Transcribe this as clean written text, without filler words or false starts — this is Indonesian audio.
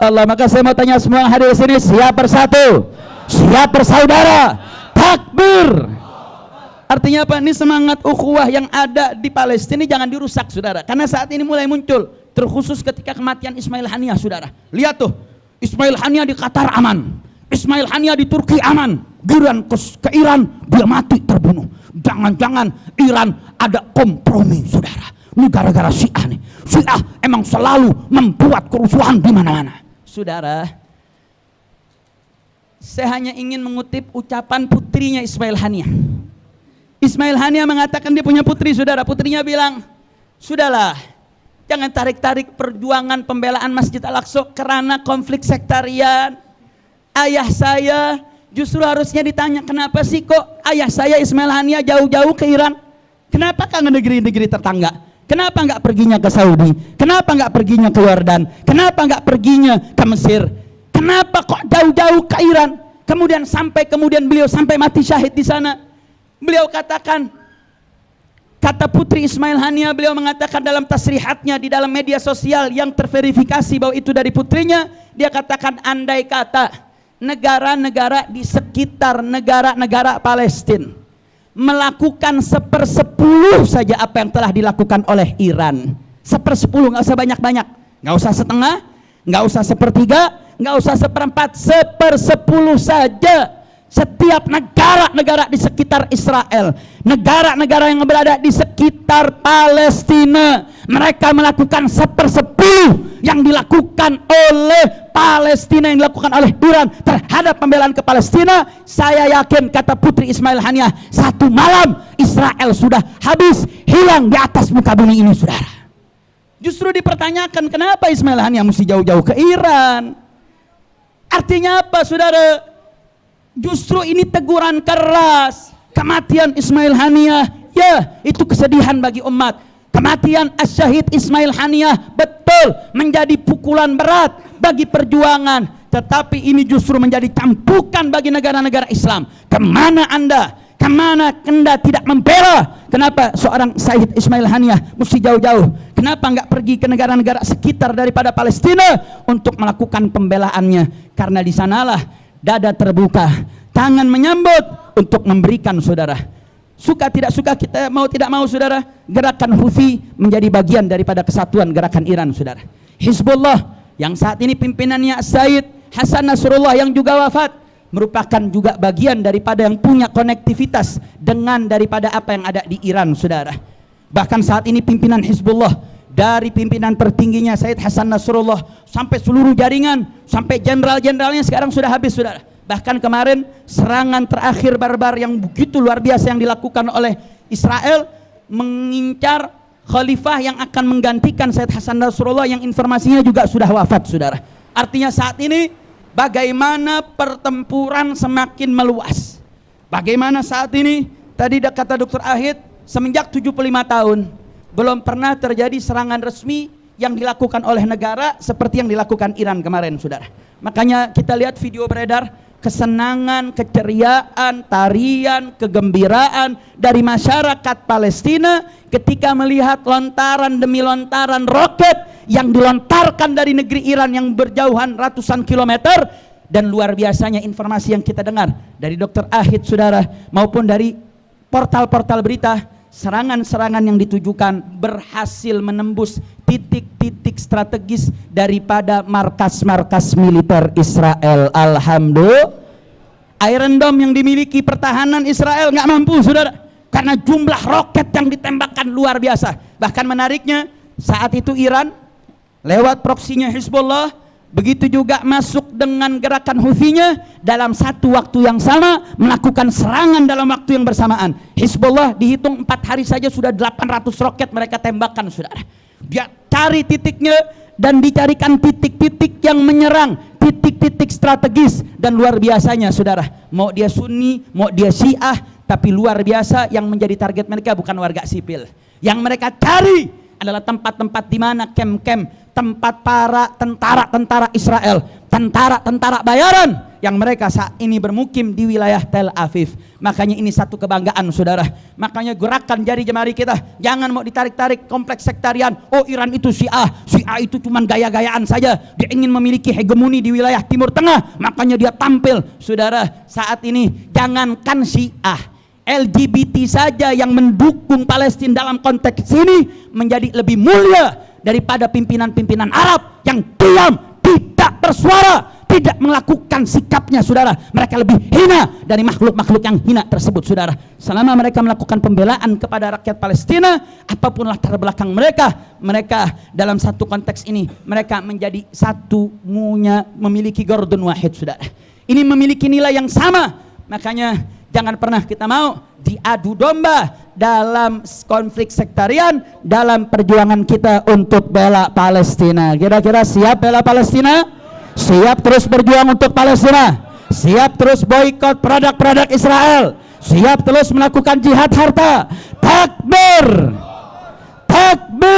Allah. Maka saya mau tanya semua yang hadir di sini, siap bersatu, siap bersaudara, takbir. Artinya apa? Ini semangat ukhuwah yang ada di Palestina ini jangan dirusak, saudara. Karena saat ini mulai muncul, terkhusus ketika kematian Ismail Haniyah, saudara. Lihat tuh, Ismail Haniyah di Qatar aman, Ismail Haniyah di Turki aman, giliran ke Iran dia mati terbunuh. Jangan-jangan Iran ada kompromi, saudara. Ini gara-gara Syiah nih. Syiah emang selalu membuat kerusuhan di mana-mana. Saudara, saya hanya ingin mengutip ucapan putrinya Ismail Haniyah. Ismail Haniyah mengatakan dia punya putri, saudara. Putrinya bilang, sudahlah, jangan tarik-tarik perjuangan pembelaan Masjid Al-Aqsa karena konflik sektarian. Ayah saya justru harusnya ditanya, kenapa sih kok ayah saya Ismail Haniyah jauh-jauh ke Iran? Kenapa ke negeri-negeri tetangga? Kenapa nggak perginya ke Saudi? Kenapa nggak perginya ke Yordan? Kenapa nggak perginya ke Mesir? Kenapa kok jauh-jauh ke Iran? Kemudian beliau sampai mati syahid di sana. Beliau katakan, kata putri Ismail Haniyah, beliau mengatakan dalam tasrihatnya di dalam media sosial yang terverifikasi bahwa itu dari putrinya, dia katakan andai kata negara-negara di sekitar negara-negara Palestina melakukan 1/10 saja apa yang telah dilakukan oleh Iran, 1/10, nggak usah banyak-banyak, nggak usah setengah, nggak usah 1/3, nggak usah 1/4, 1/10 saja. Setiap negara-negara di sekitar Israel, negara-negara yang berada di sekitar Palestina, mereka melakukan 1/10 yang dilakukan oleh Palestina, yang dilakukan oleh Iran terhadap pembelaan ke Palestina. Saya yakin, kata putri Ismail Haniyah, 1 malam Israel sudah habis, hilang di atas muka bumi ini, saudara. Justru dipertanyakan, kenapa Ismail Haniyah mesti jauh-jauh ke Iran? Artinya apa, saudara? Justru ini teguran keras. Kematian Ismail Haniyah, ya, itu kesedihan bagi umat. Kematian Asy-Syahid Ismail Haniyah betul menjadi pukulan berat bagi perjuangan. Tetapi ini justru menjadi campukan bagi negara-negara Islam. Kemana Anda? Kemana Anda tidak membela? Kenapa seorang Syahid Ismail Haniyah mesti jauh-jauh? Kenapa nggak pergi ke negara-negara sekitar daripada Palestina untuk melakukan pembelaannya? Karena di sanalah dada terbuka, tangan menyambut untuk memberikan, saudara. Suka tidak suka, kita mau tidak mau, saudara, gerakan Houthi menjadi bagian daripada kesatuan gerakan Iran, saudara. Hizbullah yang saat ini pimpinannya Sayyid Hasan Nasrullah yang juga wafat, merupakan juga bagian daripada yang punya konektivitas dengan daripada apa yang ada di Iran, saudara. Bahkan saat ini pimpinan Hizbullah, dari pimpinan tertingginya Sayyid Hasan Nasrullah sampai seluruh jaringan, sampai jenderal-jenderalnya sekarang sudah habis, saudara. Bahkan kemarin serangan terakhir barbar yang begitu luar biasa yang dilakukan oleh Israel, mengincar khalifah yang akan menggantikan Sayyid Hasan Nasrullah yang informasinya juga sudah wafat, saudara. Artinya saat ini bagaimana pertempuran semakin meluas. Bagaimana saat ini, tadi kata Dr. Ahid, semenjak 75 tahun belum pernah terjadi serangan resmi yang dilakukan oleh negara seperti yang dilakukan Iran kemarin, saudara. Makanya kita lihat video beredar, kesenangan, keceriaan, tarian, kegembiraan dari masyarakat Palestina ketika melihat lontaran demi lontaran roket yang dilontarkan dari negeri Iran yang berjauhan ratusan kilometer. Dan luar biasanya informasi yang kita dengar dari Dr. Ahid, saudara, maupun dari portal-portal berita, serangan-serangan yang ditujukan berhasil menembus titik-titik strategis daripada markas-markas militer Israel. Alhamdulillah. Iron Dome yang dimiliki pertahanan Israel nggak mampu, saudara, karena jumlah roket yang ditembakkan luar biasa. Bahkan menariknya, saat itu Iran lewat proksinya Hizbullah, begitu juga masuk dengan gerakan Houthi-nya, dalam satu waktu yang sama melakukan serangan dalam waktu yang bersamaan. Hizbullah dihitung 4 hari saja sudah 800 roket mereka tembakkan, saudara. Dia cari titiknya dan dicarikan titik-titik yang menyerang, titik-titik strategis. Dan luar biasanya, saudara, mau dia Sunni, mau dia Syiah, tapi luar biasa yang menjadi target mereka bukan warga sipil. Yang mereka cari adalah tempat-tempat di mana kem-kem tempat para tentara-tentara Israel, tentara-tentara bayaran yang mereka saat ini bermukim di wilayah Tel Aviv. Makanya ini satu kebanggaan saudara. Makanya gerakan jari jemari kita jangan mau ditarik-tarik kompleks sektarian. Oh Iran itu Syiah itu cuma gaya-gayaan saja. Dia ingin memiliki hegemoni di wilayah Timur Tengah, makanya dia tampil. Saudara, saat ini jangankan Syiah, LGBT saja yang mendukung Palestina dalam konteks ini menjadi lebih mulia daripada pimpinan-pimpinan Arab yang diam, tidak bersuara, tidak melakukan sikapnya. Saudara, mereka lebih hina dari makhluk-makhluk yang hina tersebut. Saudara, selama mereka melakukan pembelaan kepada rakyat Palestina, apapun latar belakang mereka, mereka dalam satu konteks ini mereka menjadi satu, memiliki gordon wahid. Saudara, ini memiliki nilai yang sama. Makanya jangan pernah kita mau diadu domba dalam konflik sektarian dalam perjuangan kita untuk bela Palestina. Kira-kira siap bela Palestina? Siap terus berjuang untuk Palestina? Siap terus boikot produk-produk Israel? Siap terus melakukan jihad harta? Takbir! Takbir!